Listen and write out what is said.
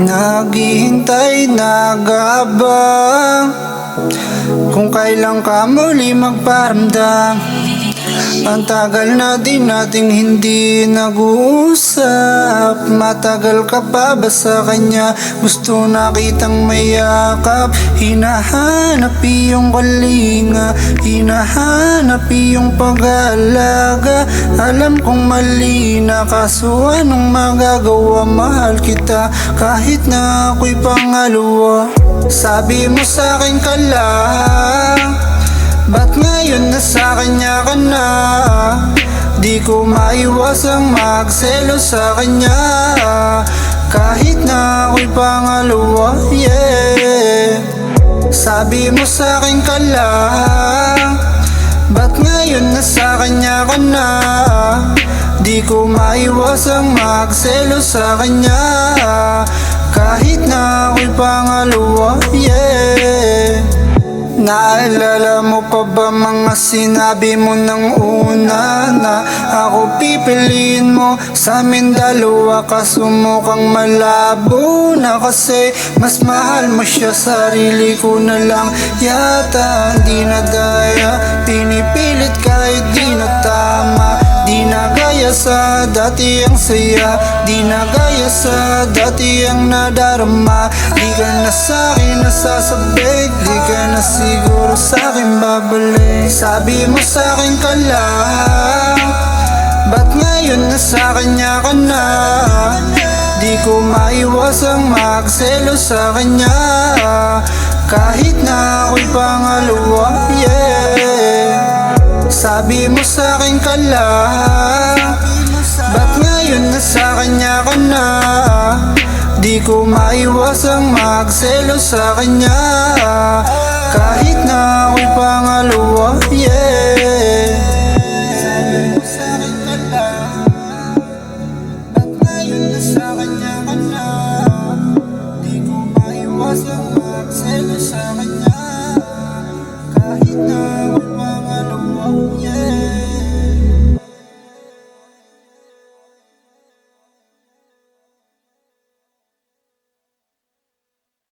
Naghihintay, nag-aabang kung kailan ka muli magparamdam. Ang tagal na din nating hindi nag-uusap. Matagal ka pa ba sa kanya? Gusto nakitang mayakap. Hinahanap iyong kalinga, hinahanap iyong pag-aalaga. Alam kong mali na, kaso anong magagawa? Mahal kita kahit na ako'y pangalawa. Sabi mo sa'kin ka lang, ba't ngayon nasa kanya ka na? Di ko maiwasang magselo sa kanya, kahit na ako'y pangalawa, yeah. Sabi mo sa'kin ka lang, ba't ngayon nasa kanya ka na? Di ko maiwasang magselo sa kanya, kahit na ako'y pangalawa, yeah. Naalala mo pa ba mga sinabi mo nang una, na ako pipiliin mo sa amin dalawa? Kaso mukhang malabo na, kasi mas mahal mo siya, sarili ko na lang yata. Di na daya, pinipilit kahit di na tama. Di na gaya sa dati ang saya, di na gaya sa dati ang nadarama. Di ka na sa'kin nasasabik, di ka na siguro sa'kin babalik. Sabi mo sa'kin ka lang, ba't ngayon nasa kanya ka na? Di ko maiwasang magselo sa kanya, kahit na ako'y pangalawa, yeah. Sabi mo sa'kin ka lang, ba't ngayon nasa kanya ka na? Di ko maiwasang magselo sa kanya, kahit na ako'y pangalawa, yeah. Sabi mo sa'kin ka lang, ba't ngayon nasa kanya